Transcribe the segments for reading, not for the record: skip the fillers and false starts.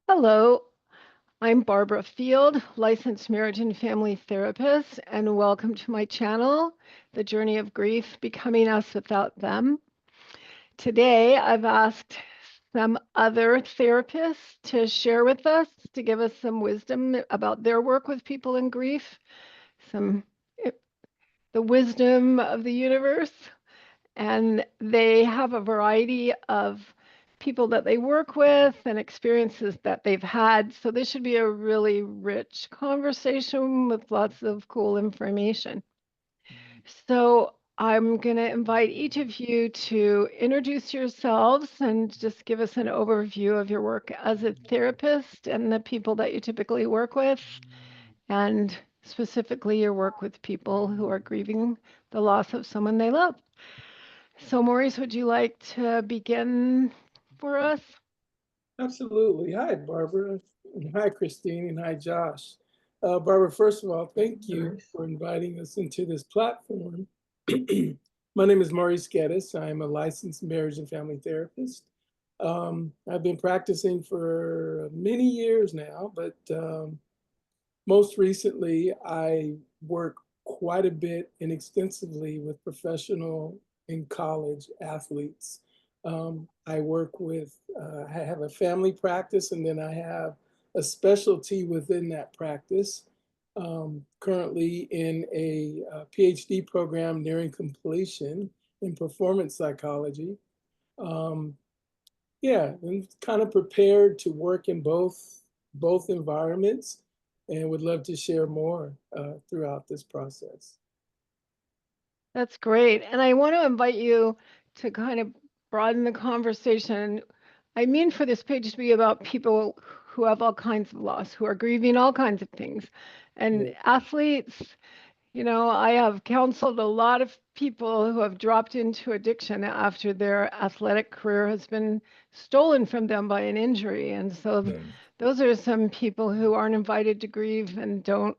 Hello, I'm Barbara Field, licensed marriage and family therapist, and welcome to my channel, The Journey of Grief, Becoming Us Without Them. Today, I've asked some other therapists to share with us, to give us some wisdom about their work with people in grief, some the wisdom of the universe. And they have a variety of people that they work with and experiences that they've had. So this should be a really rich conversation with lots of cool information. So I'm going to invite each of you to introduce yourselves and just give us an overview of your work as a therapist and the people that you typically work with, and specifically your work with people who are grieving the loss of someone they love. So, Maurice, would you like to begin for us? Absolutely. Hi, Barbara. And hi, Christine. And hi, Josh. Barbara, first of all, thank you for inviting us into this platform. My name is Maurice Geddis. I'm a licensed marriage and family therapist. I've been practicing for many years now, but most recently, I work quite a bit and extensively with professional and college athletes. I work with, I have a family practice, and then I have a specialty within that practice. Currently in a PhD program nearing completion in performance psychology. Um, yeah, I'm kind of prepared to work in both environments, and would love to share more throughout this process. That's great. And I want to invite you to kind of broaden the conversation. I mean, for this page to be about people who have all kinds of loss, who are grieving all kinds of things. Yeah. And athletes, I have counseled a lot of people who have dropped into addiction after their athletic career has been stolen from them by an injury. And so those are some people who aren't invited to grieve and don't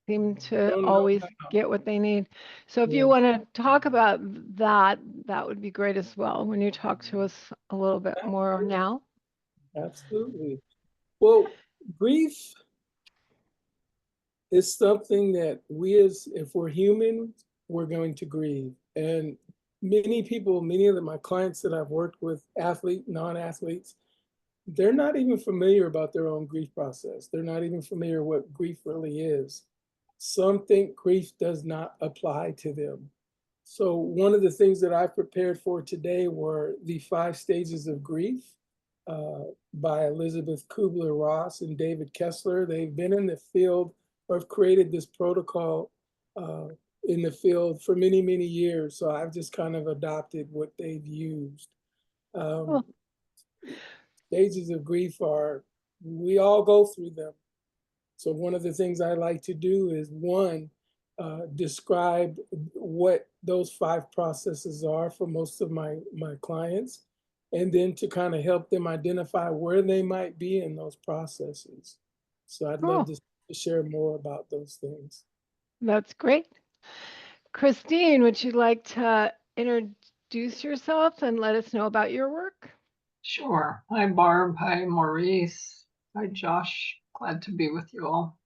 seem to Oh no. always get what they need. So if Yeah, you want to talk about that, that would be great as well when you talk to us a little bit more absolutely. now. Absolutely. Well, grief is something that we, as if we're human, we're going to grieve. And many people, many of my clients that I've worked with, athlete, non-athletes, they're not even familiar about their own grief process. They're not even familiar what grief really is. Some think grief does not apply to them. So one of the things that I prepared for today were the 5 stages of grief uh, by Elizabeth Kubler-Ross and David Kessler. They've been in the field or have created this protocol uh, in the field for many, many years. So I've just kind of adopted what they've used. Cool. Um, Stages of grief are, we all go through them. So one of the things I like to do is, one, describe what those 5 processes are for most of my clients, and then to kind of help them identify where they might be in those processes. So I'd love Cool. to share more about those things. That's great. Christine, would you like to introduce yourself and let us know about your work? Sure. Hi, Barb. Hi, Maurice. Hi, Josh. Glad to be with you all.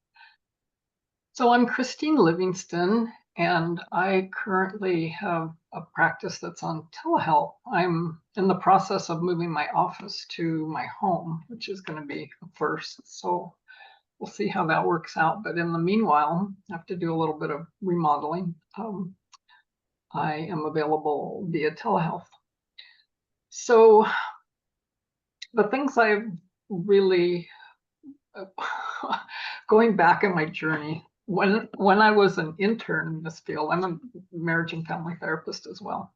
So I'm Christine Livingston, and I currently have a practice that's on telehealth. I'm in the process of moving my office to my home, which is going to be a first. So we'll see how that works out. But in the meanwhile, I have to do a little bit of remodeling. I am available via telehealth. So the things I've really going back in my journey, when I was an intern in this field, I'm a marriage and family therapist as well.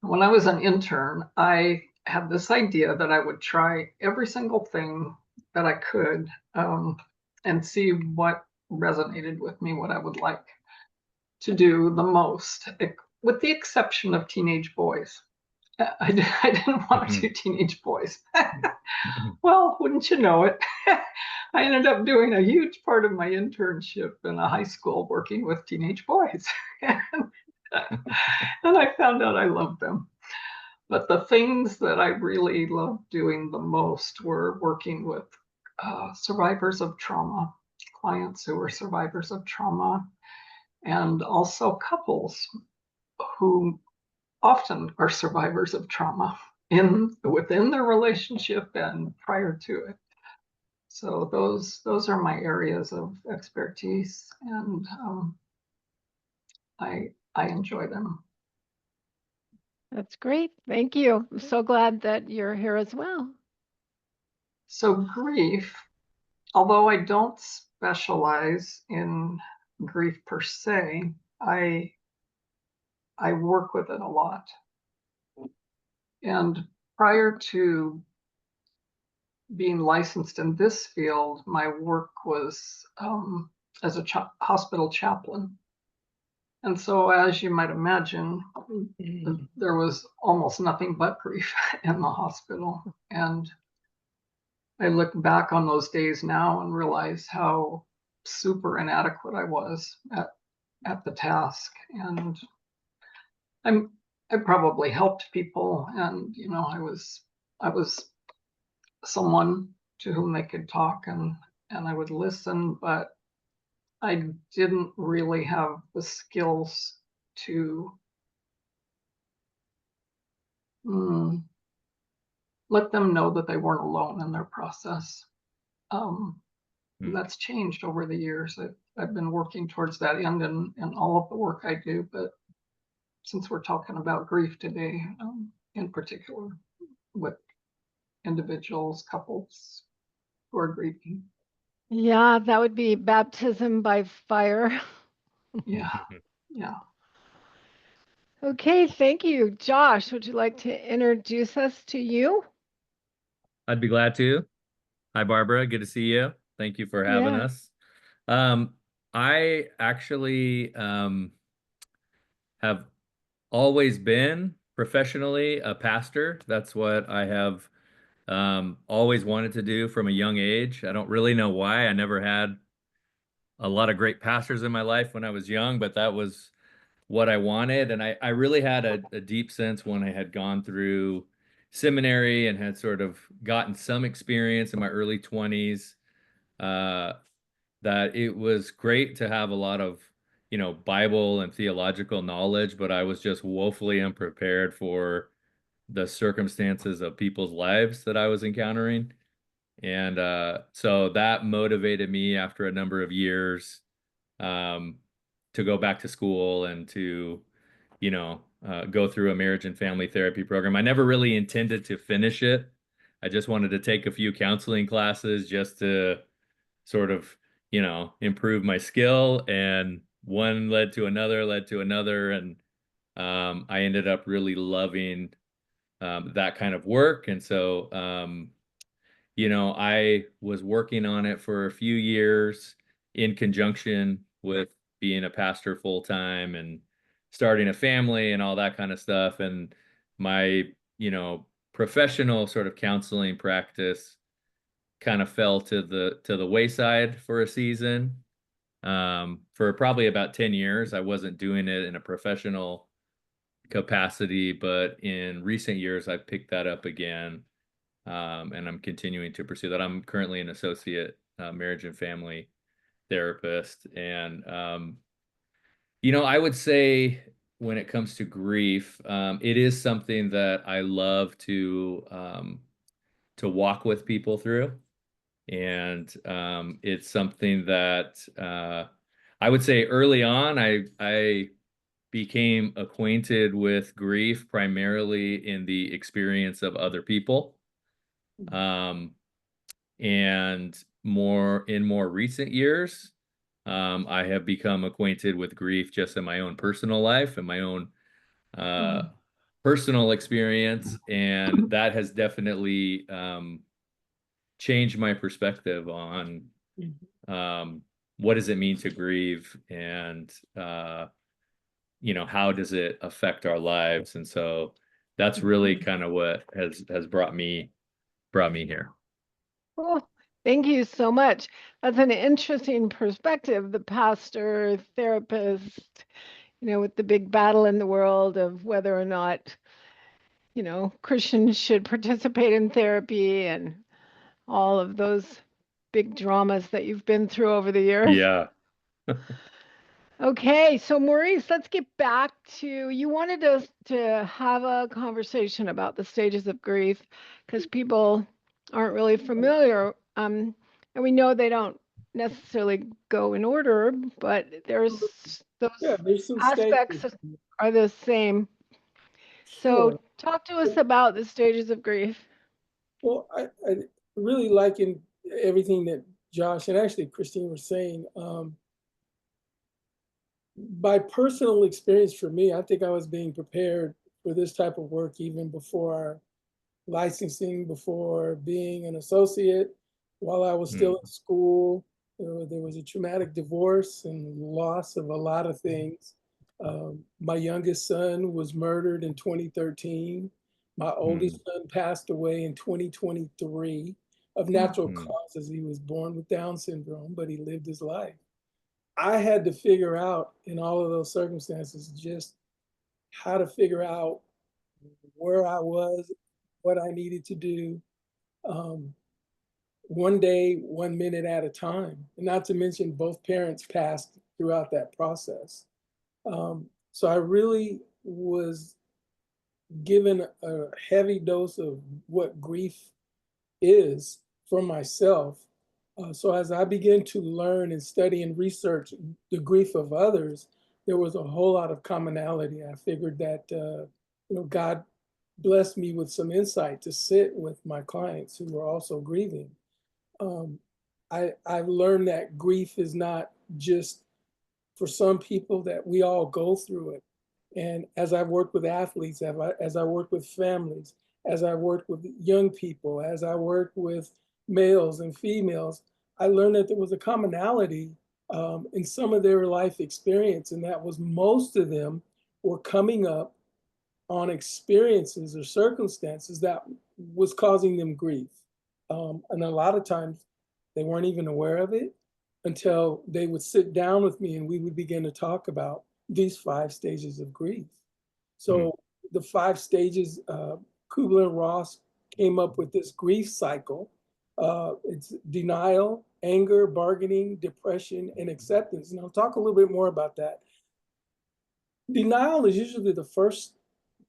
When I was an intern, I had this idea that I would try every single thing that I could and see what resonated with me, what I would like to do the most, with the exception of teenage boys. I didn't want to do teenage boys. Well, wouldn't you know it? I ended up doing a huge part of my internship in a high school working with teenage boys. And I found out I loved them. But the things that I really loved doing the most were working with survivors of trauma, clients who were survivors of trauma, and also couples who often are survivors of trauma within their relationship and prior to it. So those are my areas of expertise, and I enjoy them. That's great. Thank you. I'm so glad that you're here as well. So grief, although I don't specialize in grief per se, I work with it a lot. And prior to being licensed in this field, my work was as a hospital chaplain. And so, as you might imagine, there was almost nothing but grief in the hospital. And I look back on those days now and realize how super inadequate I was at the task. And I probably helped people, and I was someone to whom they could talk, and I would listen, but I didn't really have the skills to let them know that they weren't alone in their process. That's changed over the years. I've been working towards that end in all of the work I do, but since we're talking about grief today, in particular, with individuals, couples who are grieving. Yeah, that would be baptism by fire. Yeah, yeah. Okay, thank you. Josh, would you like to introduce us to you? I'd be glad to. Hi, Barbara. Good to see you. Thank you for having Yeah. us. I actually have always been professionally a pastor. That's what I have always wanted to do from a young age. I don't really know why. I never had a lot of great pastors in my life when I was young, but that was what I wanted. And I really had a deep sense when I had gone through seminary and had sort of gotten some experience in my early 20s, that it was great to have a lot of, Bible and theological knowledge, but I was just woefully unprepared for the circumstances of people's lives that I was encountering. And so that motivated me after a number of years to go back to school and to, go through a marriage and family therapy program. I never really intended to finish it. I just wanted to take a few counseling classes just to sort of, improve my skill. And one led to another. And I ended up really loving that kind of work. And so, I was working on it for a few years in conjunction with being a pastor full time and starting a family and all that kind of stuff. And my, professional sort of counseling practice kind of fell to the wayside for a season. For probably about 10 years, I wasn't doing it in a professional capacity, but in recent years, I've picked that up again. And I'm continuing to pursue that. I'm currently an associate marriage and family therapist. And, I would say when it comes to grief, it is something that I love to walk with people through. And it's something that I would say early on, I became acquainted with grief primarily in the experience of other people. And in more recent years, I have become acquainted with grief just in my own personal life and my own personal experience. And that has definitely changed my perspective on what does it mean to grieve, and how does it affect our lives. And so that's really kind of what has brought me here. Cool. Thank you so much. That's an interesting perspective, the pastor, therapist, with the big battle in the world of whether or not, Christians should participate in therapy and all of those big dramas that you've been through over the years. Yeah. Okay, so Maurice, let's get back to, you wanted us to have a conversation about the stages of grief because people aren't really familiar. And we know they don't necessarily go in order, but there's Yeah, those there's some aspects stages. are the same. So Sure. talk to us about the stages of grief. Well, I really liking everything that Josh and actually Christine were saying. By personal experience for me, I think I was being prepared for this type of work even before licensing, before being an associate, while I was still in school. There was a traumatic divorce and loss of a lot of things. My youngest son was murdered in 2013. My oldest son passed away in 2023 of natural causes. He was born with Down syndrome, but he lived his life. I had to figure out in all of those circumstances just how to figure out where I was, what I needed to do, um, one day, 1 minute at a time. And not to mention both parents passed throughout that process. So I really was given a heavy dose of what grief is for myself. So as I began to learn and study and research the grief of others, there was a whole lot of commonality. I figured that God blessed me with some insight to sit with my clients who were also grieving. I've learned that grief is not just for some people, that we all go through it. And as I've worked with athletes, as I work with families, as I work with young people, as I work with males and females, I learned that there was a commonality in some of their life experience, and that was most of them were coming up on experiences or circumstances that was causing them grief. And a lot of times they weren't even aware of it until they would sit down with me and we would begin to talk about these 5 stages of grief. So the 5 stages, Kubler-Ross came up with this grief cycle. It's denial, anger, bargaining, depression, and acceptance. And I'll talk a little bit more about that. Denial is usually the first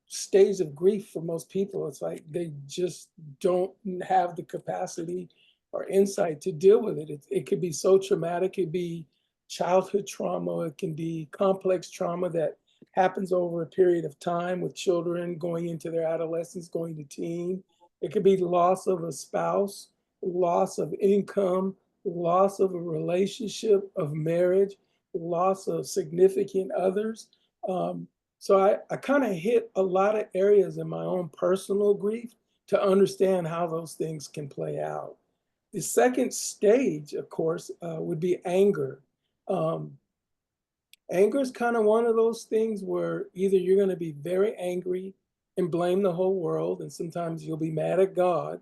stage of grief for most people. It's like they just don't have the capacity or insight to deal with it. It could be so traumatic. It could be childhood trauma. It can be complex trauma that happens over a period of time with children going into their adolescence, going to teen. It could be loss of a spouse, loss of income, loss of a relationship, of marriage, loss of significant others. So I kind of hit a lot of areas in my own personal grief to understand how those things can play out. The second stage, of course, would be anger. Anger is kind of one of those things where either you're going to be very angry and blame the whole world, and sometimes you'll be mad at God,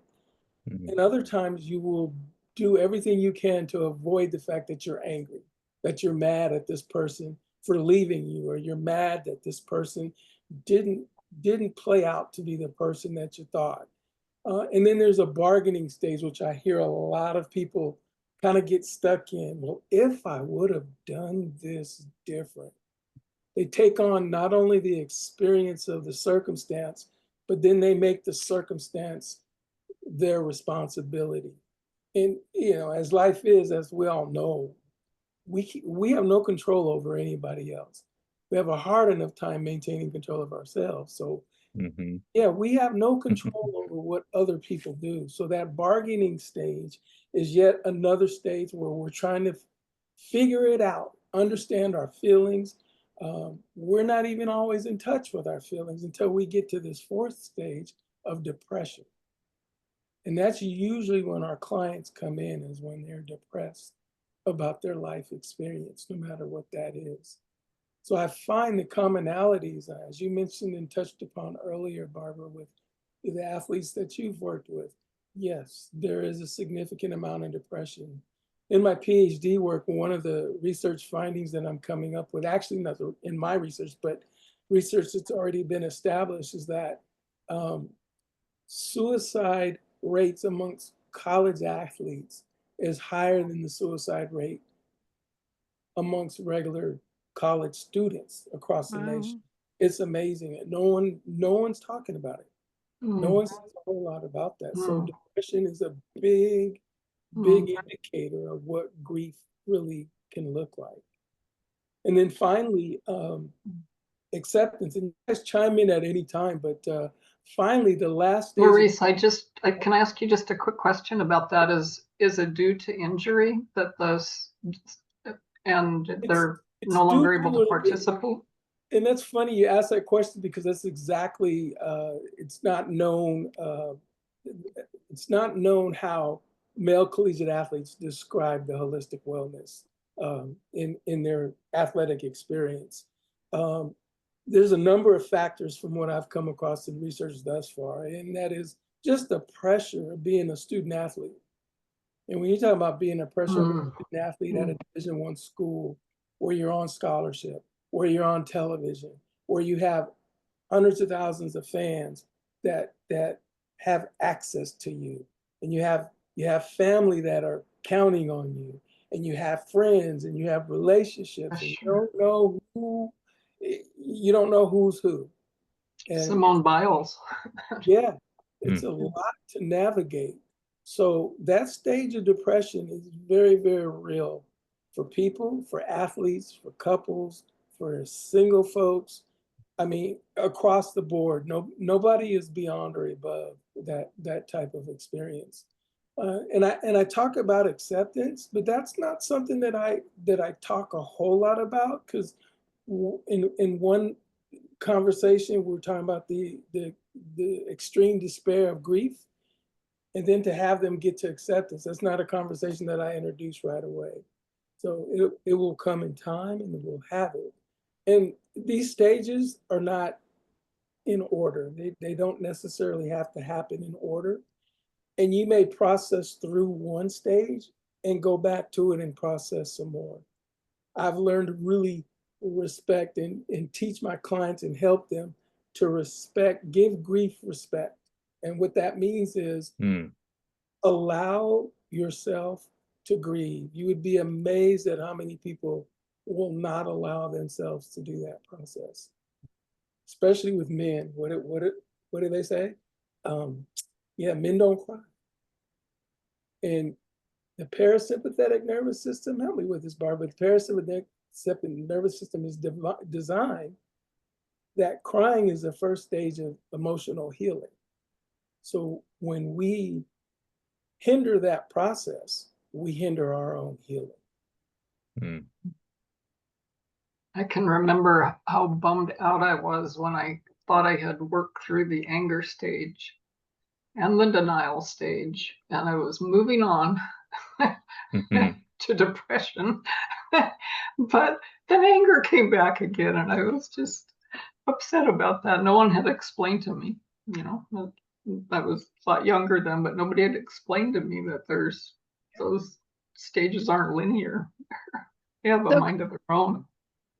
and other times you will do everything you can to avoid the fact that you're angry, that you're mad at this person for leaving you, or you're mad that this person didn't play out to be the person that you thought. And then there's a bargaining stage, which I hear a lot of people kind of get stuck in. Well, if I would have done this different. They take on not only the experience of the circumstance, but then they make the circumstance their responsibility. And, as life is, as we all know, we have no control over anybody else. We have a hard enough time maintaining control of ourselves. So yeah, we have no control over what other people do. So that bargaining stage is yet another stage where we're trying to figure it out, understand our feelings. We're not even always in touch with our feelings until we get to this 4th stage of depression. And that's usually when our clients come in, is when they're depressed about their life experience, no matter what that is. So I find the commonalities, as you mentioned and touched upon earlier, Barbara, with the athletes that you've worked with. Yes, there is a significant amount of depression. In my PhD work, one of the research findings that I'm coming up with, actually not in my research, but research that's already been established, is that suicide rates amongst college athletes is higher than the suicide rate amongst regular college students across the nation. It's amazing. No one's talking about it. No one says a whole lot about that. So depression is a big indicator of what grief really can look like. And then finally, acceptance. And you guys chime in at any time, but finally, the last stage. Maurice, can I ask you just a quick question about that? Is it due to injury that and they're no longer able to participate? And that's funny you ask that question, because that's exactly, it's not known how male collegiate athletes describe the holistic wellness in their athletic experience. There's a number of factors from what I've come across in research thus far, and that is just the pressure of being a student athlete. And when you talk about being a pressure of a student athlete at a Division I school, where you're on scholarship, where you're on television, where you have hundreds of thousands of fans that have access to you, and you have family that are counting on you, and you have friends, and you have relationships, and you don't know who's who. And Simone Biles. Yeah, it's a lot to navigate. So that stage of depression is very, very real for people, for athletes, for couples, for single folks. I mean, across the board, nobody is beyond or above that type of experience. And I talk about acceptance, but that's not something that I talk a whole lot about, because in one conversation we're talking about the extreme despair of grief, and then to have them get to acceptance. That's not a conversation that I introduce right away. So it will come in time, and we'll have it. And these stages are not in order. They don't necessarily have to happen in order. And you may process through one stage and go back to it and process some more. I've learned to really respect and teach my clients and help them to give grief respect. And what that means is allow yourself to grieve. You would be amazed at how many people will not allow themselves to do that process, especially with men. What do they say? Men don't cry. And the parasympathetic nervous system, help me with this, Barbara, the parasympathetic nervous system is designed that crying is the first stage of emotional healing. So when we hinder that process, we hinder our own healing. I can remember how bummed out I was when I thought I had worked through the anger stage and the denial stage, and I was moving on to depression. But then anger came back again, and I was just upset about that. No one had explained to me, I was a lot younger then, but nobody had explained to me that those stages aren't linear. They have a mind of their own.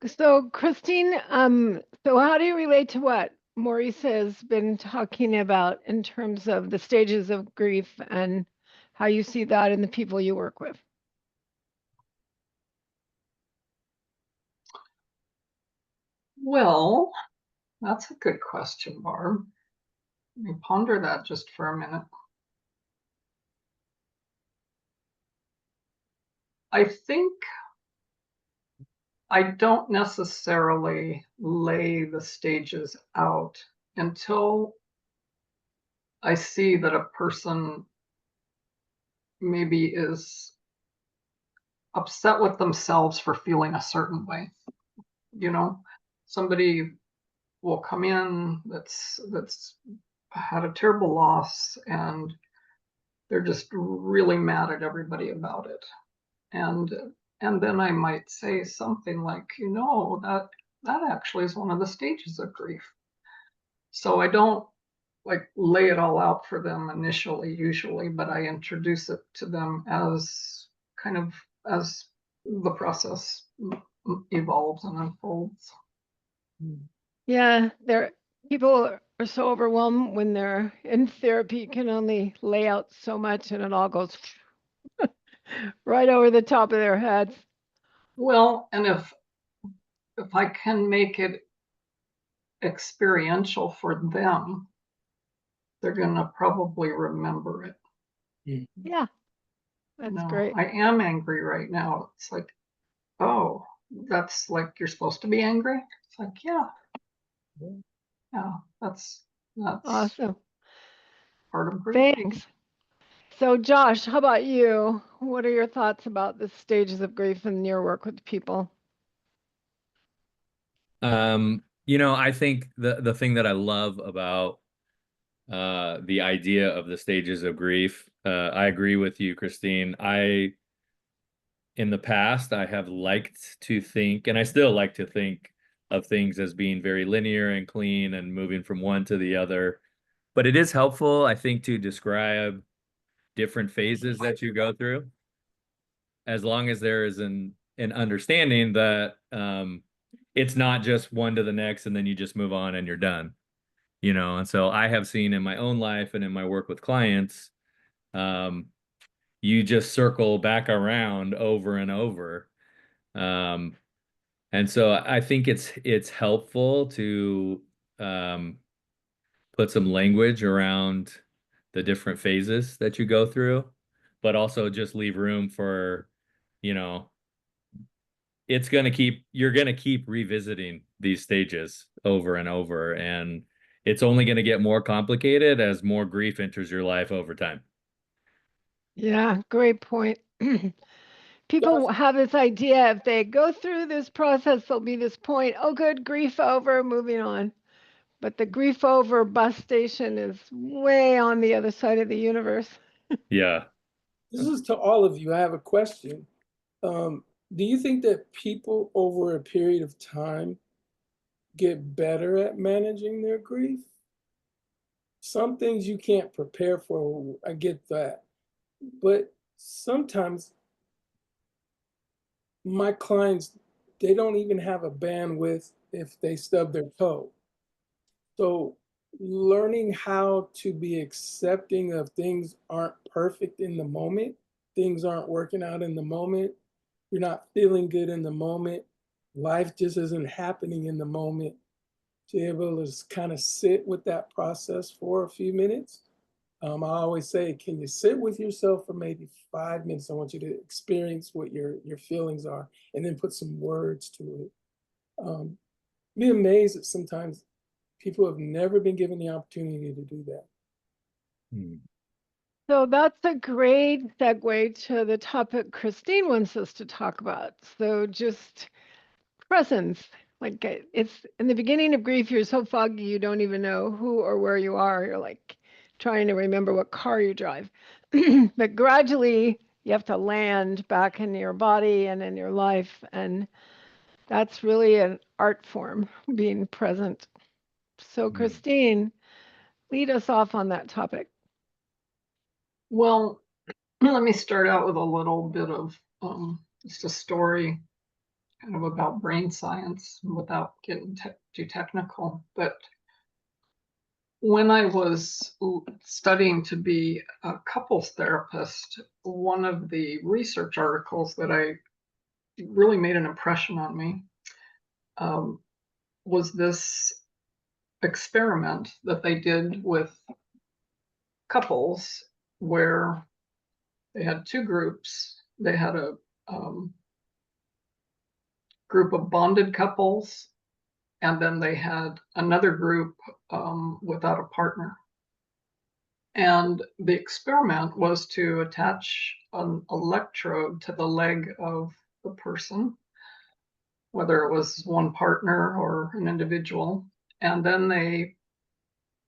So Christine, so how do you relate to what Maurice has been talking about in terms of the stages of grief and how you see that in the people you work with? Well, that's a good question, Barb. Let me ponder that just for a minute. I think I don't necessarily lay the stages out until I see that a person maybe is upset with themselves for feeling a certain way. Somebody will come in that's had a terrible loss, and they're just really mad at everybody about it. And then I might say something like, that actually is one of the stages of grief. So I don't lay it all out for them initially, usually, but I introduce it to them as kind of as the process evolves and unfolds. Yeah, people are so overwhelmed when they're in therapy, can only lay out so much, and it all goes right over the top of their heads. Well, and if I can make it experiential for them, they're gonna probably remember it. Yeah, that's great. I am angry right now. It's like, oh, that's like you're supposed to be angry. It's like, yeah, that's Awesome. part of grief. Thanks. So, Josh, how about you? What are your thoughts about the stages of grief in your work with people? I think the thing that I love about the idea of the stages of grief, I agree with you, Christine. In the past, I have liked to think, and I still like to think of things as being very linear and clean and moving from one to the other. But it is helpful, I think, to describe different phases that you go through, as long as there is an understanding that it's not just one to the next and then you just move on and you're done. And so I have seen in my own life and in my work with clients, you just circle back around over and over. And so I think it's helpful to put some language around the different phases that you go through, but also just leave room for, you're going to keep revisiting these stages over and over. And it's only going to get more complicated as more grief enters your life over time. Yeah, great point. People have this idea if they go through this process, there'll be this point, oh, good, grief over, moving on. But the grief over bus station is way on the other side of the universe. Yeah. This is to all of you. I have a question. Do you think that people over a period of time get better at managing their grief? Some things you can't prepare for, I get that. But sometimes my clients, they don't even have a bandwidth if they stub their toe. So learning how to be accepting of things aren't perfect in the moment, things aren't working out in the moment, you're not feeling good in the moment, life just isn't happening in the moment. To be able to just kind of sit with that process for a few minutes. I always say, can you sit with yourself for maybe 5 minutes? I want you to experience what your feelings are and then put some words to it. Be amazed that sometimes people have never been given the opportunity to do that. So that's a great segue to the topic Christine wants us to talk about. So just presence. Like it's in the beginning of grief, you're so foggy you don't even know who or where you are. You're like trying to remember what car you drive. But gradually you have to land back in your body and in your life. And that's really an art form, being present. So Christine, lead us off on that topic. Well, let me start out with a little bit of just a story kind of about brain science without getting too technical. But when I was studying to be a couples therapist, one of the research articles that I really made an impression on me was this experiment that they did with couples where they had two groups. They had a group of bonded couples, and then they had another group without a partner. And the experiment was to attach an electrode to the leg of the person, whether it was one partner or an individual. And then they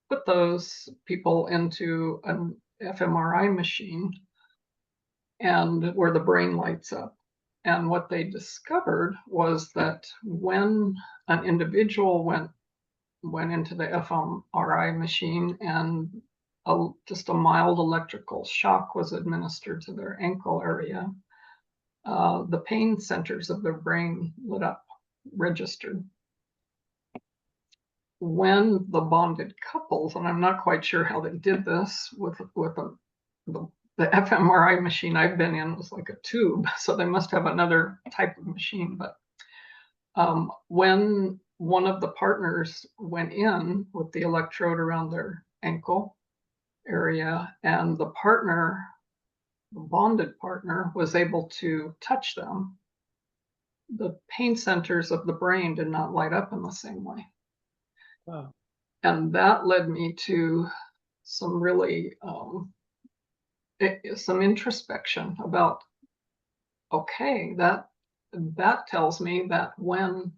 put those people into an fMRI machine and where the brain lights up. And what they discovered was that when an individual went into the fMRI machine and just a mild electrical shock was administered to their ankle area, the pain centers of their brain lit up, registered. When the bonded couples, and I'm not quite sure how they did this with the the fMRI machine I've been in was like a tube, so they must have another type of machine. But when one of the partners went in with the electrode around their ankle area, and the partner, the bonded partner, was able to touch them, the pain centers of the brain did not light up in the same way. Wow. And that led me to some really some introspection about, okay, that tells me that when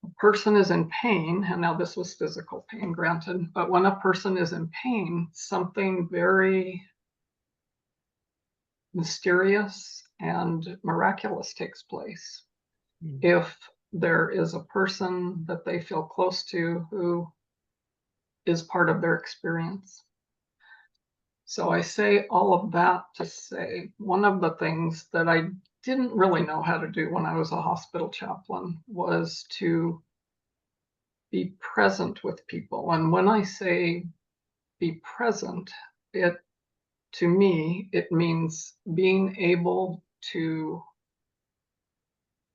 a person is in pain, and now this was physical pain, granted, but when a person is in pain, something very mysterious and miraculous takes place. If there is a person that they feel close to who is part of their experience. So I say all of that to say one of the things that I didn't really know how to do when I was a hospital chaplain was to be present with people. And when I say be present, to me, it means being able to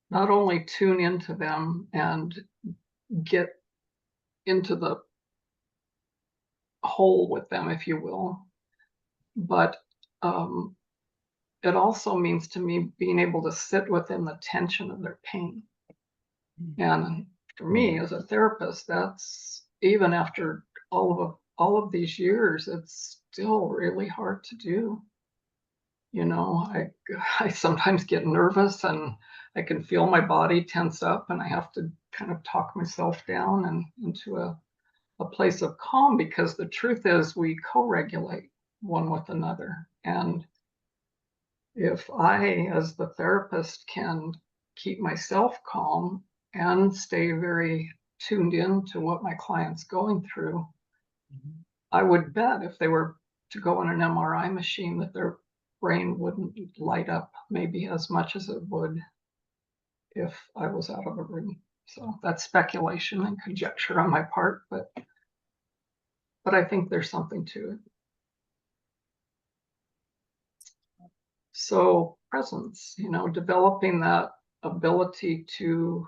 not only tune into them and get into the whole with them, if you will, but it also means to me being able to sit within the tension of their pain. And for me as a therapist, that's, even after all of these years, it's still really hard to do. You know, I sometimes get nervous and I can feel my body tense up, and I have to kind of talk myself down and into a place of calm, because the truth is we co-regulate one with another. And if I, as the therapist, can keep myself calm and stay very tuned in to what my client's going through, I would bet if they were to go on an MRI machine that their brain wouldn't light up maybe as much as it would if I was out of a room. So that's speculation and conjecture on my part, but I think there's something to it. So presence, you know, developing that ability to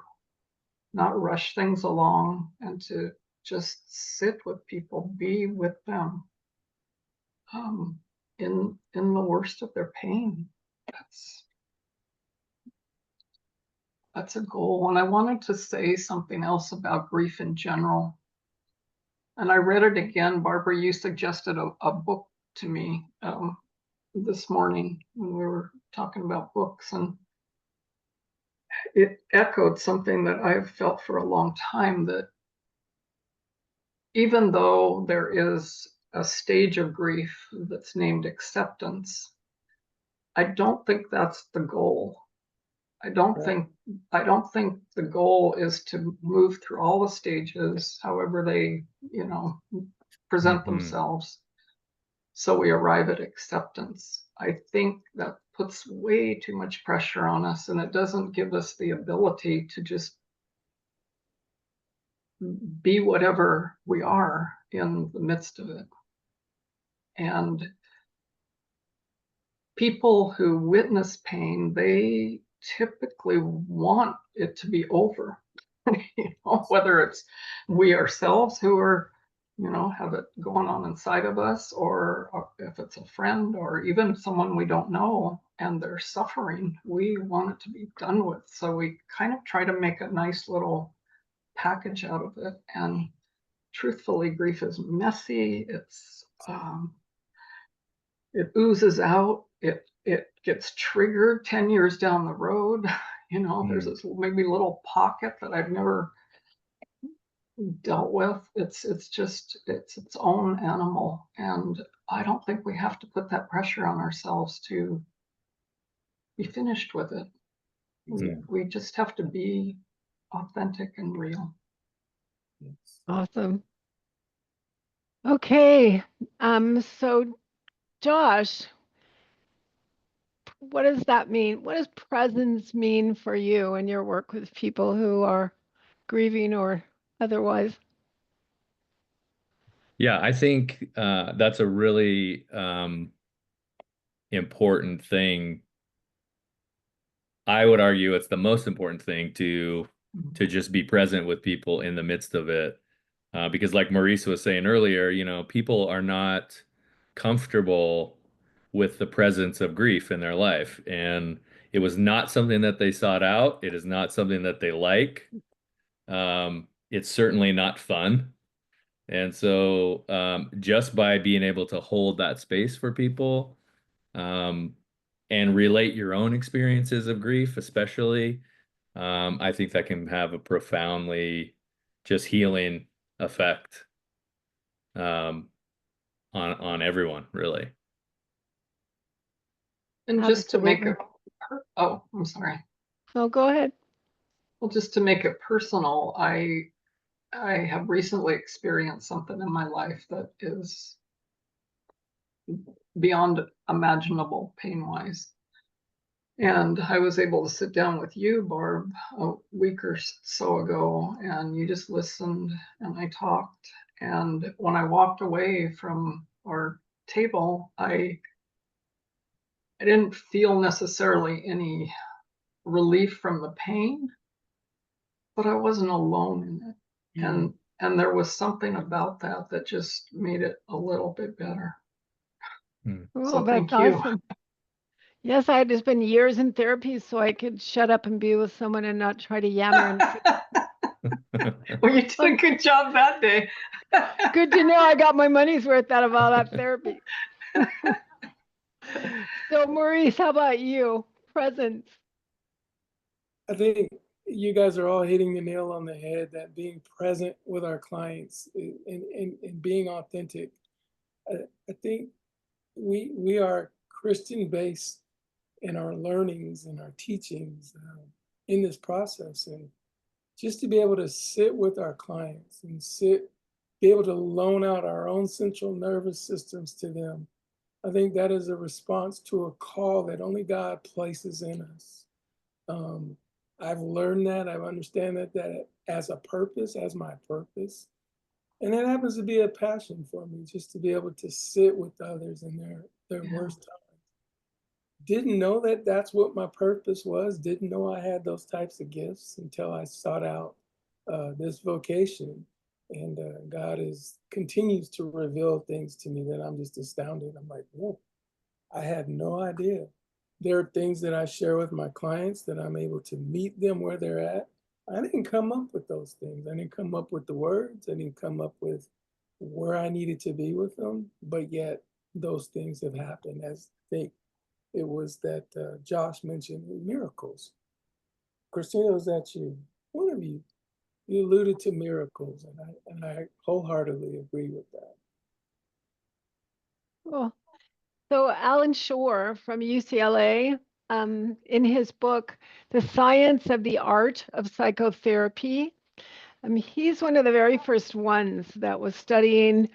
not rush things along and to just sit with people, be with them in the worst of their pain. That's a goal. And I wanted to say something else about grief in general. And I read it again. Barbara, you suggested a book to me this morning when we were talking about books, and it echoed something that I've felt for a long time, that even though there is a stage of grief that's named acceptance, I don't think that's the goal. I don't think the goal is to move through all the stages, however they, you know, present themselves, so we arrive at acceptance. I think that puts way too much pressure on us, and it doesn't give us the ability to just be whatever we are in the midst of it. And people who witness pain, they typically want it to be over. You know, whether it's we ourselves who are, you know, have it going on inside of us, or if it's a friend or even someone we don't know and they're suffering, we want it to be done with. So we kind of try to make a nice little package out of it. And truthfully, grief is messy. It's it oozes out. It gets triggered 10 years down the road. You know, there's this maybe little pocket that I've never dealt with. It's just its own animal, and I don't think we have to put that pressure on ourselves to be finished with it. We just have to be authentic and real. Awesome. Okay, so Josh, what does that mean? What does presence mean for you in your work with people who are grieving or otherwise? Yeah, I think that's a really important thing. I would argue it's the most important thing to just be present with people in the midst of it. Because like Maurice was saying earlier, you know, people are not comfortable with the presence of grief in their life. And it was not something that they sought out. It is not something that they like. It's certainly not fun. And so just by being able to hold that space for people, and relate your own experiences of grief, especially, I think that can have a profoundly just healing effect on everyone, really. And just to make Absolutely. it, oh, I'm sorry. Oh, go ahead. Well, just to make it personal, I have recently experienced something in my life that is beyond imaginable pain-wise. And I was able to sit down with you, Barb, a week or so ago, and you just listened and I talked. And when I walked away from our table, I didn't feel necessarily any relief from the pain, but I wasn't alone in it. And there was something about that that just made it a little bit better. Oh, So that's thank you. awesome. Yes, I had to spend years in therapy so I could shut up and be with someone and not try to yammer. Well, you did a good job that day. Good to know I got my money's worth out of all that therapy. So, Maurice, how about you? Presence. I think you guys are all hitting the nail on the head, that being present with our clients and being authentic. I think we are Christian based in our learnings and our teachings in this process. And just to be able to sit with our clients and be able to loan out our own central nervous systems to them, I think that is a response to a call that only God places in us. I've learned that, I understand that as a purpose, as my purpose. And that happens to be a passion for me, just to be able to sit with others in their worst times. Didn't know that that's what my purpose was. Didn't know I had those types of gifts until I sought out this vocation. And God continues to reveal things to me that I'm just astounded. I'm like, whoa, I had no idea. There are things that I share with my clients that I'm able to meet them where they're at. I didn't come up with those things. I didn't come up with the words. I didn't come up with where I needed to be with them. But yet those things have happened. As I think it was that Josh mentioned miracles. Christina, was that you? One of you. You alluded to miracles, and I wholeheartedly agree with that. Oh. So, Alan Shore from UCLA, in his book, The Science of the Art of Psychotherapy, he's one of the very first ones that was studying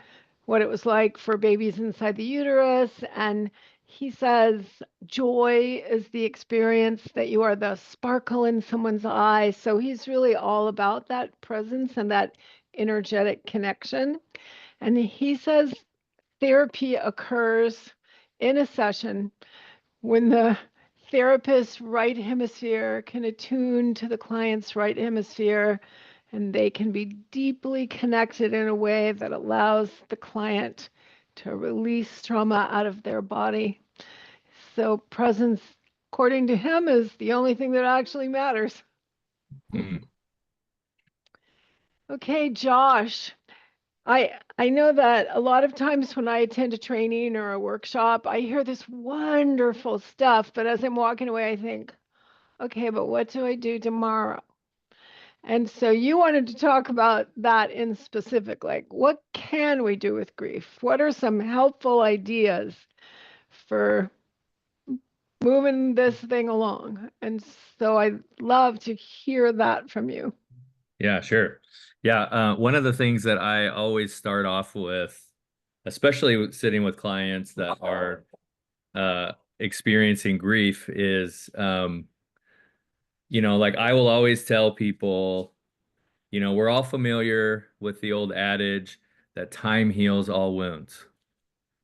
what it was like for babies inside the uterus. And he says joy is the experience, that you are the sparkle in someone's eye. So he's really all about that presence and that energetic connection. And he says therapy occurs in a session when the therapist's right hemisphere can attune to the client's right hemisphere, and they can be deeply connected in a way that allows the client to release trauma out of their body. So presence, according to him, is the only thing that actually matters. Mm. Okay, Josh. I know that a lot of times when I attend a training or a workshop, I hear this wonderful stuff, but as I'm walking away, I think, okay, but what do I do tomorrow? And so you wanted to talk about that in specific, like what can we do with grief? What are some helpful ideas for moving this thing along? And so I'd love to hear that from you. Yeah, sure. Yeah, one of the things that I always start off with, especially sitting with clients that are experiencing grief, is, like I will always tell people, we're all familiar with the old adage that time heals all wounds,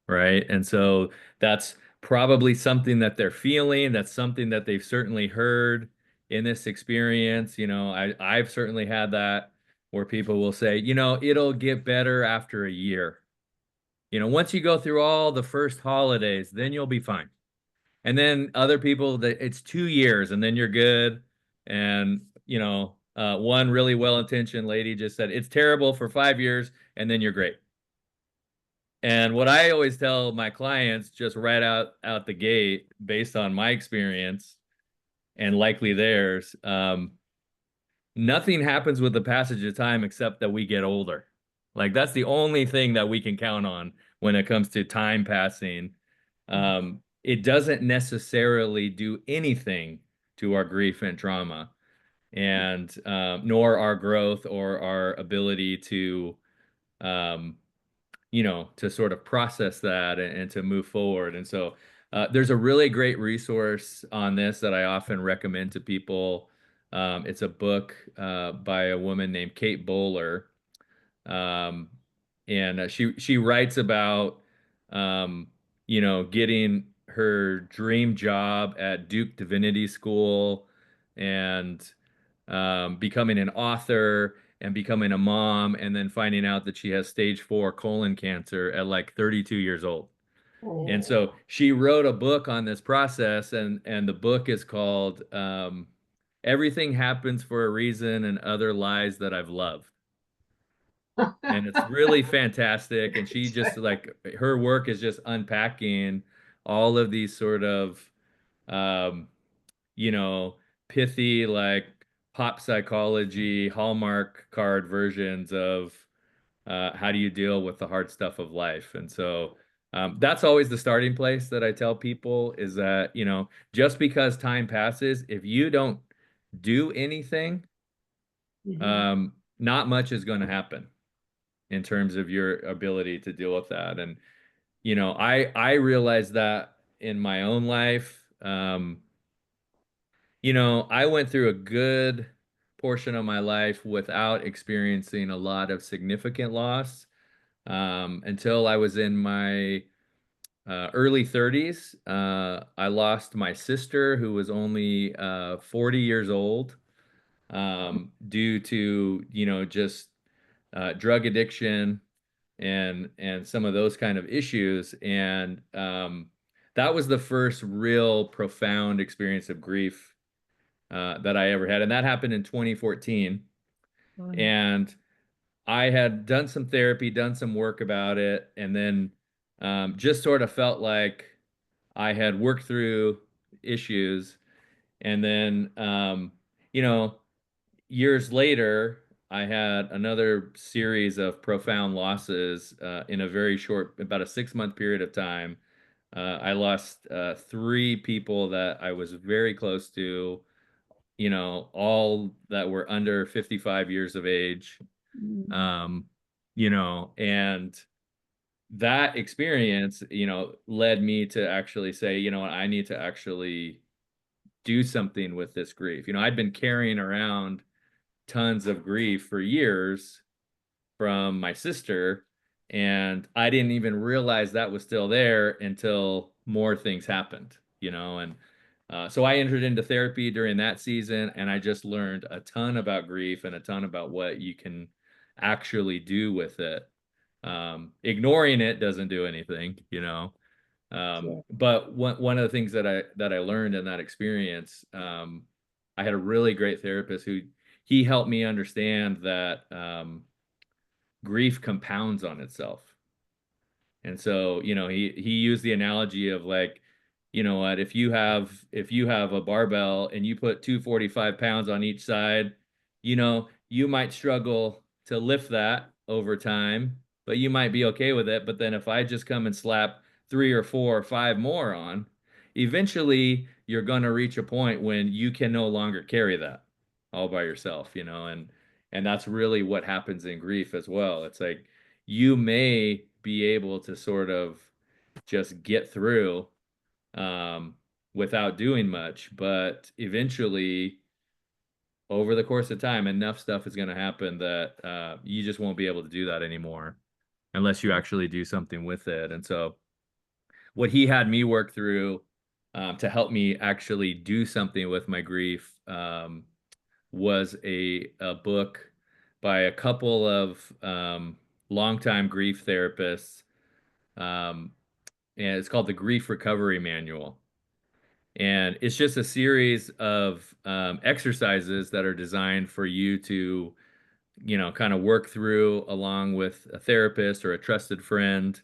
right? And so that's probably something that they're feeling. That's something that they've certainly heard in this experience. I've certainly had that where people will say, it'll get better after a year. Once you go through all the first holidays, then you'll be fine. And then other people that it's 2 years and then you're good. And, one really well-intentioned lady just said, it's terrible for 5 years and then you're great. And what I always tell my clients just right out the gate, based on my experience and likely theirs, nothing happens with the passage of time except that we get older. Like that's the only thing that we can count on when it comes to time passing. It doesn't necessarily do anything to our grief and trauma, and nor our growth or our ability to to sort of process that and to move forward. And so there's a really great resource on this that I often recommend to people. It's a book by a woman named Kate Bowler. And she writes about, getting her dream job at Duke Divinity School and becoming an author and becoming a mom, and then finding out that she has stage 4 colon cancer at like 32 years old. And so she wrote a book on this process, and the book is called Everything Happens for a Reason and Other Lies That I've Loved. And it's really fantastic. And she just like her work is just unpacking all of these sort of pithy, like pop psychology, Hallmark card versions of how do you deal with the hard stuff of life. And so that's always the starting place that I tell people is that, just because time passes, if you don't do anything, not much is going to happen in terms of your ability to deal with that. And, I realized that in my own life. I went through a good portion of my life without experiencing a lot of significant loss until I was in my early 30s. I lost my sister, who was only 40 years old, due to, just drug addiction and some of those kind of issues. And that was the first real profound experience of grief that I ever had. And that happened in 2014. And I had done some therapy, done some work about it, and then just sort of felt like I had worked through issues. And then, years later, I had another series of profound losses in a very short, about a 6-month period of time. I lost 3 people that I was very close to, all that were under 55 years of age. And that experience, led me to actually say, I need to actually do something with this grief. I'd been carrying around tons of grief for years from my sister, and I didn't even realize that was still there until more things happened, and so I entered into therapy during that season, and I just learned a ton about grief and a ton about what you can actually do with it. Ignoring it doesn't do anything, but one of the things that I learned in that experience, I had a really great therapist who he helped me understand that grief compounds on itself. And so, he used the analogy of like, what, if you have a barbell and you put 245 pounds on each side, you might struggle to lift that over time, but you might be okay with it. But then if I just come and slap 3 or 4 or 5 more on, eventually you're going to reach a point when you can no longer carry that all by yourself, and that's really what happens in grief as well. It's like you may be able to sort of just get through without doing much, but eventually over the course of time, enough stuff is going to happen that you just won't be able to do that anymore unless you actually do something with it. And so what he had me work through to help me actually do something with my grief was a book by a couple of longtime grief therapists. And it's called the Grief Recovery Manual. And it's just a series of exercises that are designed for you to, kind of work through along with a therapist or a trusted friend.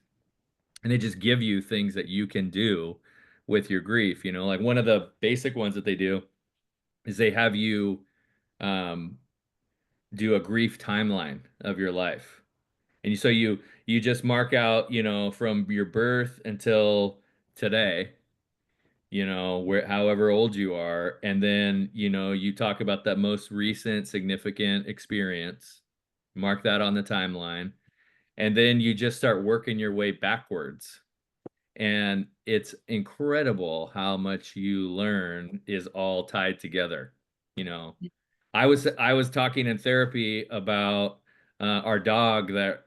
And they just give you things that you can do with your grief. Like one of the basic ones that they do is they have you do a grief timeline of your life. And so you just mark out, from your birth until today, where however old you are, and then, you talk about that most recent significant experience, mark that on the timeline, and then you just start working your way backwards. And it's incredible how much you learn is all tied together. I was talking in therapy about our dog that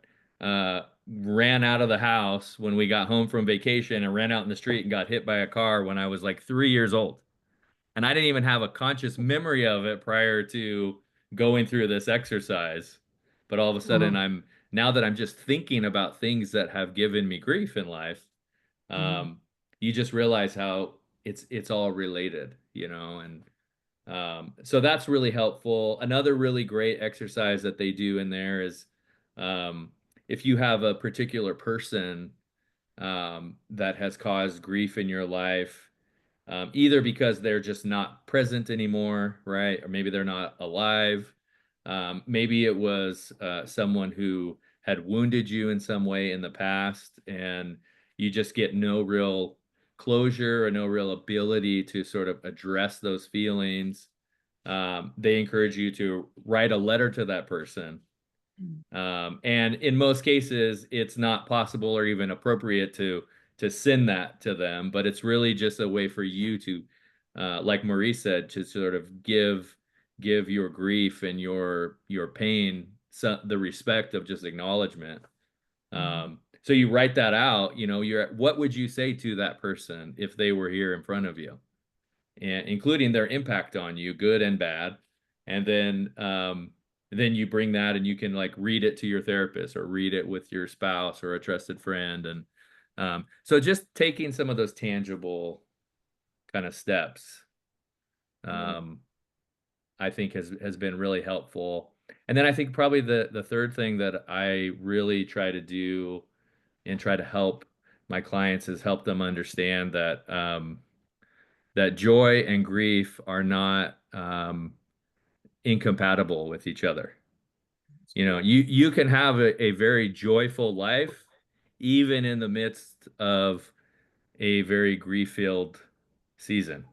ran out of the house when we got home from vacation and ran out in the street and got hit by a car when I was like 3 years old. And I didn't even have a conscious memory of it prior to going through this exercise. But all of a sudden, now that I'm just thinking about things that have given me grief in life, you just realize how it's all related, and so that's really helpful. Another really great exercise that they do in there is if you have a particular person that has caused grief in your life, either because they're just not present anymore, right? Or maybe they're not alive. Maybe it was someone who had wounded you in some way in the past, and you just get no real closure or no real ability to sort of address those feelings. They encourage you to write a letter to that person. And in most cases, it's not possible or even appropriate to send that to them, but it's really just a way for you to, like Maurice said, to sort of give your grief and your pain the respect of just acknowledgement. So you write that out, what would you say to that person if they were here in front of you, and including their impact on you, good and bad. And then you bring that and you can like read it to your therapist or read it with your spouse or a trusted friend. And so just taking some of those tangible kind of steps, I think has been really helpful. And then I think probably the third thing that I really try to do and try to help my clients is help them understand that that joy and grief are not incompatible with each other. You can have a very joyful life even in the midst of a very grief-filled season.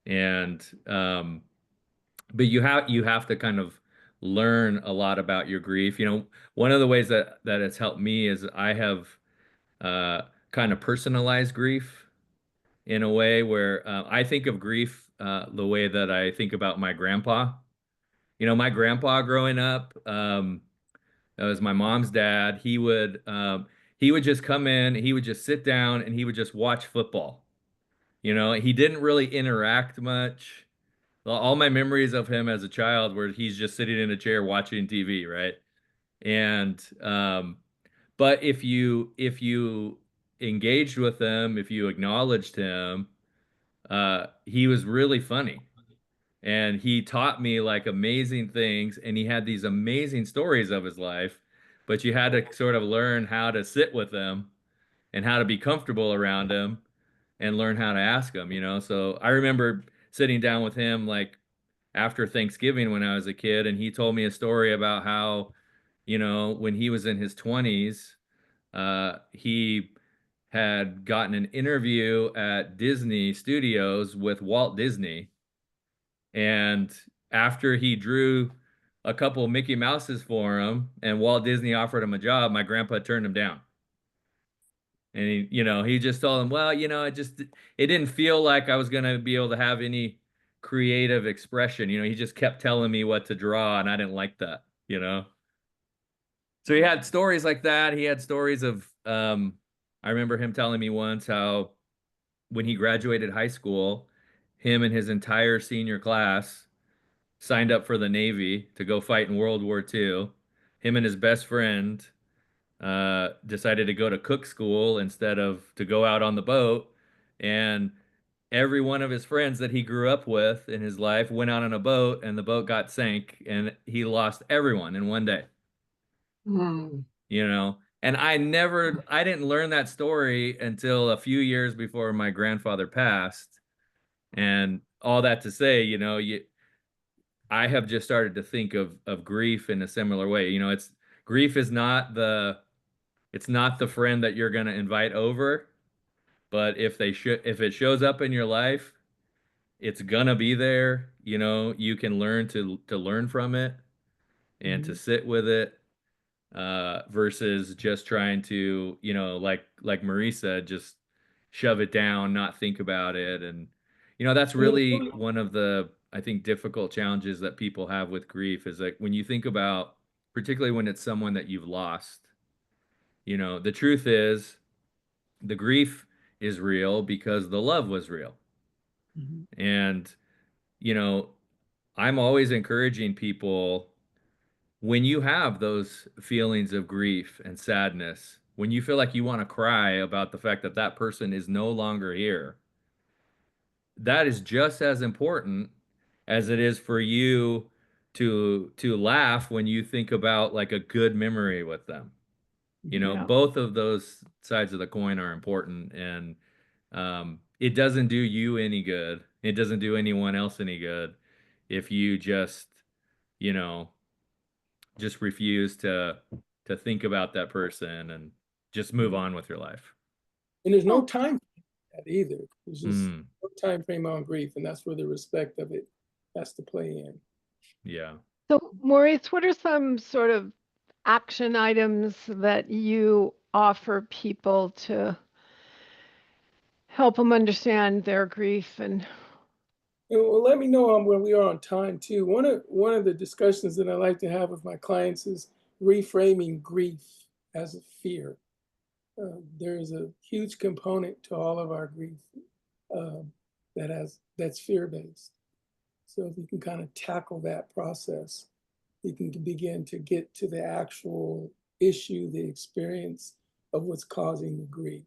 And but you have to kind of learn a lot about your grief. One of the ways that it's helped me is I have kind of personalized grief in a way where I think of grief the way that I think about my grandpa. My grandpa growing up, that was my mom's dad. He would just come in, he would just sit down, and he would just watch football. He didn't really interact much. All my memories of him as a child were he's just sitting in a chair watching TV, right? And but if you engaged with him, if you acknowledged him, he was really funny. And he taught me like amazing things, and he had these amazing stories of his life, but you had to sort of learn how to sit with him and how to be comfortable around him and learn how to ask him, So I remember sitting down with him like after Thanksgiving when I was a kid, and he told me a story about how, when he was in his 20s, he had gotten an interview at Disney Studios with Walt Disney. And after he drew a couple of Mickey Mouses for him and Walt Disney offered him a job, my grandpa turned him down. And he just told him, well, it didn't feel like I was going to be able to have any creative expression. He just kept telling me what to draw, and I didn't like that. So he had stories like that. He had stories of, I remember him telling me once how when he graduated high school, him and his entire senior class signed up for the Navy to go fight in World War II. Him and his best friend decided to go to cook school instead of to go out on the boat. And every one of his friends that he grew up with in his life went out on a boat, and the boat got sank, and he lost everyone in one day. Mm. You know, and I didn't learn that story until a few years before my grandfather passed. And all that to say, I have just started to think of grief in a similar way. Grief is not it's not the friend that you're going to invite over, but if it shows up in your life, it's gonna be there. You can learn to learn from it and to sit with it, versus just trying to, like Maurice said, just shove it down, not think about it. And that's really one of the, I think, difficult challenges that people have with grief, is like when you think about, particularly when it's someone that you've lost, the truth is the grief is real because the love was real. And you know I'm always encouraging people, when you have those feelings of grief and sadness, when you feel like you want to cry about the fact that that person is no longer here, that is just as important as it is for you to laugh when you think about like a good memory with them. Yeah. Both of those sides of the coin are important, and it doesn't do you any good. It doesn't do anyone else any good if you you know, just refuse to think about that person and just move on with your life. And there's no time for that either. There's just Mm, no time frame on grief, and that's where the respect of it has to play in. yeah. So, Maurice, what are some sort of action items that you offer people to help them understand their grief? And Well, let me know where we are on time too. One of the discussions that I like to have with my clients is reframing grief as a fear. There is a huge component to all of our grief that's fear-based. So if you can kind of tackle that process, you can begin to get to the actual issue, the experience of what's causing the grief.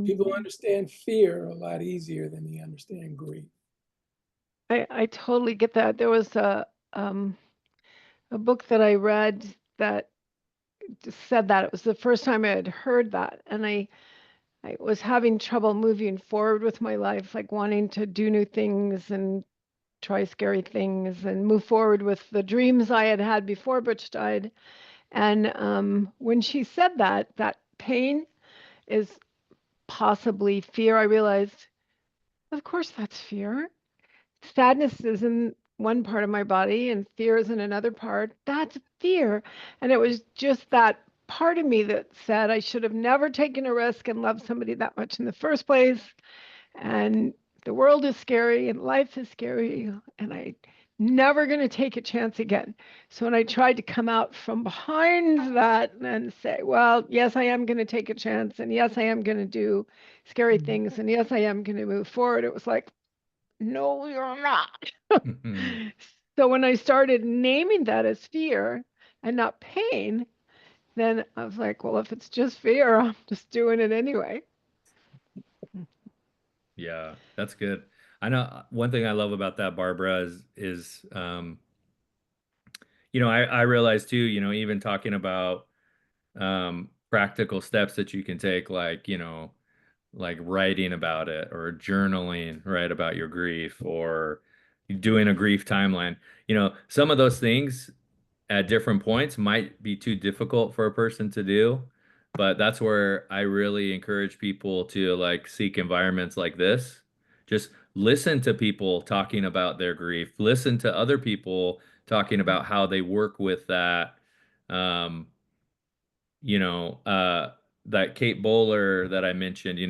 People understand fear a lot easier than they understand grief. I totally get that. There was a book that I read that just said that. It was the first time I had heard that. And I was having trouble moving forward with my life, like wanting to do new things and try scary things and move forward with the dreams I had had before Butch died. And when she said that, that pain is possibly fear, I realized, of course, that's fear. Sadness is in one part of my body and fear is in another part. That's fear. And it was just that part of me that said I should have never taken a risk and loved somebody that much in the first place. And the world is scary and life is scary. And I never going to take a chance again. So when I tried to come out from behind that and say, well, yes, I am going to take a chance. And yes, I am going to do scary things. And yes, I am going to move forward. It was like, no, you're not. So when I started naming that as fear and not pain, then I was like, well, if it's just fear, I'm just doing it anyway. Yeah, that's good. I know one thing I love about that, Barbara, is I realize too, even talking about practical steps that you can take, like writing about it or journaling, right, about your grief, or doing a grief timeline. Some of those things at different points might be too difficult for a person to do, but that's where I really encourage people to like seek environments like this. Just listen to people talking about their grief, listen to other people talking about how they work with that. Um, you know, that Kate Bowler that I mentioned,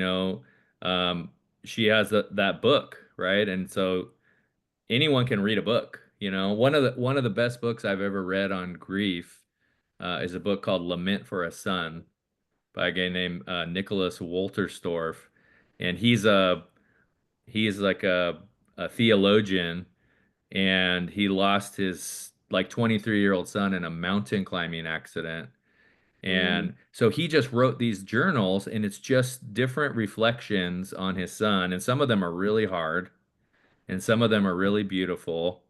um, she has that book, right? And so anyone can read a book. One of the best books I've ever read on grief is a book called Lament for a Son. by a guy named Nicholas Wolterstorff, and he's like a theologian, and he lost his like 23-year-old son in a mountain climbing accident. And so he just wrote these journals, and it's just different reflections on his son. And some of them are really hard, and some of them are really beautiful.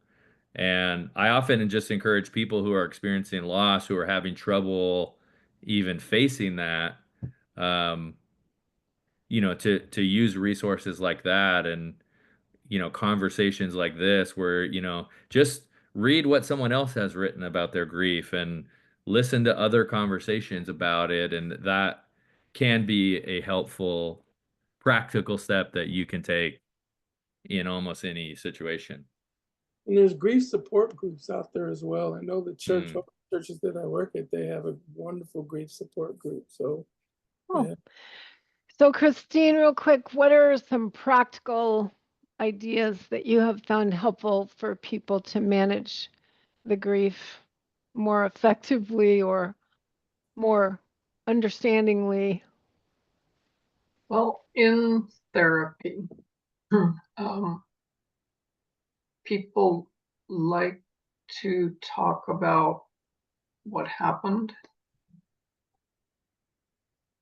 And I often just encourage people who are experiencing loss, who are having trouble even facing that, um, to use resources like that, and conversations like this where, just read what someone else has written about their grief and listen to other conversations about it. And that can be a helpful, practical step that you can take in almost any situation. And there's grief support groups out there as well. I know the churches that I work at, they have a wonderful grief support group. So, yeah. So Christine, real quick, what are some practical ideas that you have found helpful for people to manage the grief more effectively or more understandingly? Well, in therapy, people like to talk about what happened,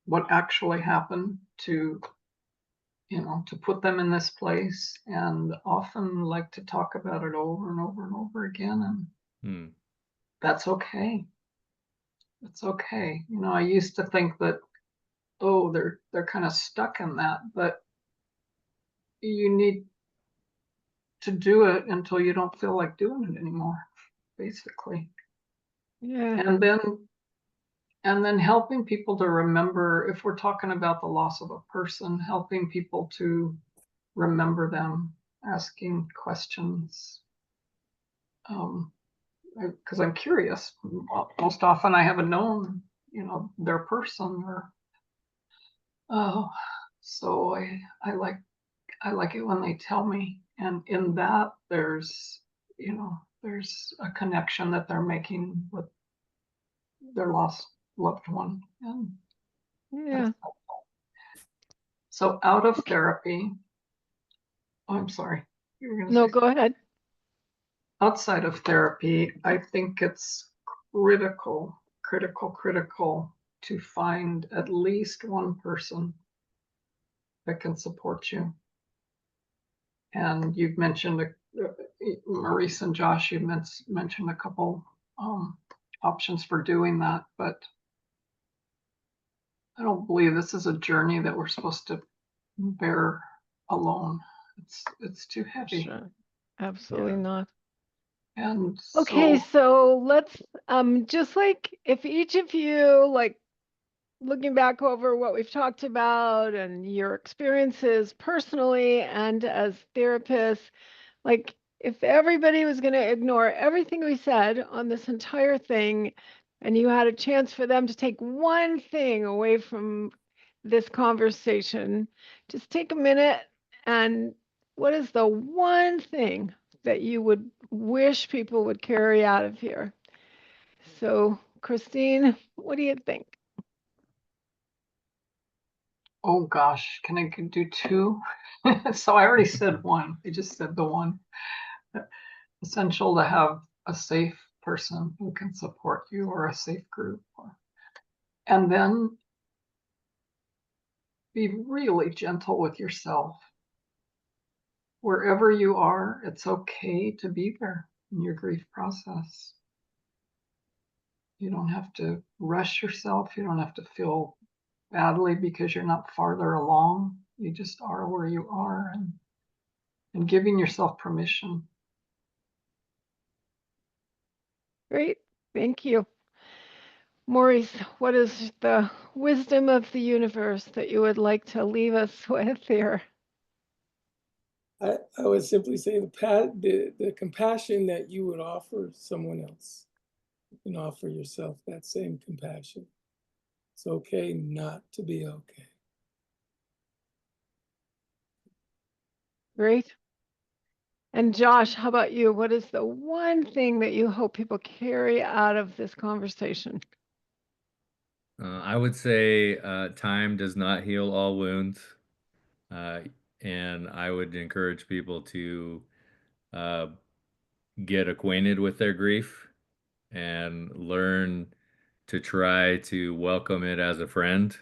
what actually happened, to put them in this place, and often like to talk about it over and over and over again. And that's okay. It's okay. I used to think that, oh, they're kind of stuck in that, but you need to do it until you don't feel like doing it anymore, basically. Yeah. And then helping people to remember, if we're talking about the loss of a person, helping people to remember them, asking questions. Because I'm curious. Most often I haven't known, their person, or so I like it when they tell me, and in that there's a connection that they're making with their lost loved one. And Yeah. so out of therapy, I'm sorry, you were going to say. No, go ahead. Outside of therapy, I think it's critical to find at least one person that can support you. And you've mentioned Maurice and Josh, you mentioned a couple options for doing that, but I don't believe this is a journey that we're supposed to bear alone. It's too heavy. Sure. Absolutely not. And okay, so let's just like if each of you, like looking back over what we've talked about and your experiences personally and as therapists, like if everybody was going to ignore everything we said on this entire thing, and you had a chance for them to take one thing away from this conversation, just take a minute, and what is the one thing that you would wish people would carry out of here? So, Christine, what do you think? Oh gosh, can I do two? So I already said one. I just said the one. Essential to have a safe person who can support you, or a safe group. And then be really gentle with yourself. Wherever you are, it's okay to be there in your grief process. You don't have to rush yourself. You don't have to feel badly because you're not farther along. You just are where you are, and giving yourself permission. Great, thank you. Maurice, what is the wisdom of the universe that you would like to leave us with here? I would simply say the compassion that you would offer someone else, you can offer yourself that same compassion. It's okay not to be okay. Great. And Josh, how about you? What is the one thing that you hope people carry out of this conversation? I would say time does not heal all wounds. And I would encourage people to uh, get acquainted with their grief and learn to try to welcome it as a friend,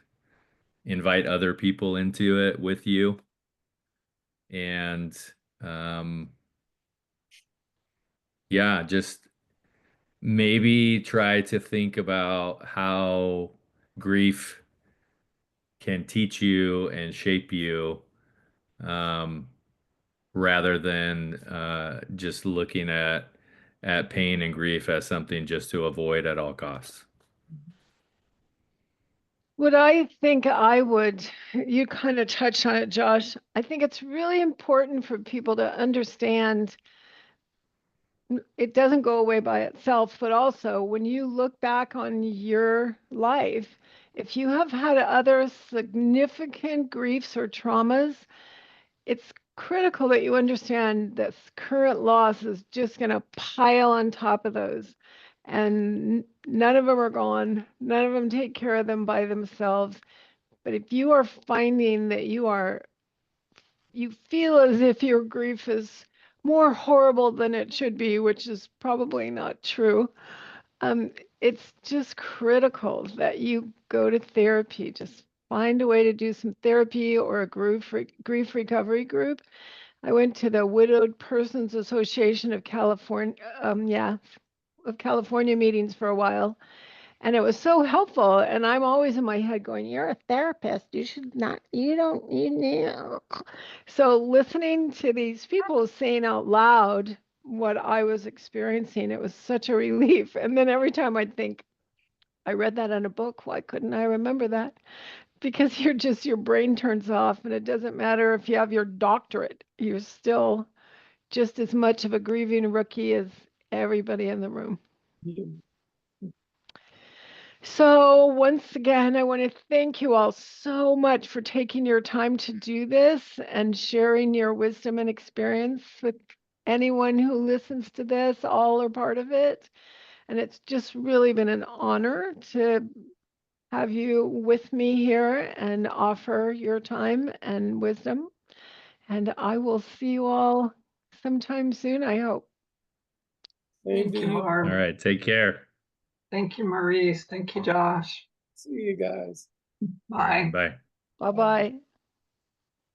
invite other people into it with you, and um, yeah, just maybe try to think about how grief can teach you and shape you, um, rather than just looking at pain and grief as something just to avoid at all costs. What I think I would, you kind of touched on it, Josh. I think it's really important for people to understand it doesn't go away by itself, but also when you look back on your life, if you have had other significant griefs or traumas, it's critical that you understand that current loss is just going to pile on top of those. And none of them are gone. None of them take care of them by themselves. But if you are finding that you feel as if your grief is more horrible than it should be, which is probably not true, it's just critical that you go to therapy. Just find a way to do some therapy or a grief recovery group. I went to the Widowed Persons Association of California, of California meetings for a while, and it was so helpful. And I'm always in my head going, "You're a therapist. You should not. You don't. You know." So listening to these people saying out loud what I was experiencing, it was such a relief. And then every time I'd think, I read that in a book. Why couldn't I remember that? Because your brain turns off, and it doesn't matter if you have your doctorate, you're still just as much of a grieving rookie as everybody in the room. Yeah. So once again, I want to thank you all so much for taking your time to do this and sharing your wisdom and experience with anyone who listens to this, all or part of it. And it's just really been an honor to have you with me here and offer your time and wisdom. And I will see you all sometime soon, I hope. Same Thank to you, you. Barb. All right, take care. Thank you, Maurice. Thank you, Josh. See you guys. Bye. Bye. Bye-bye.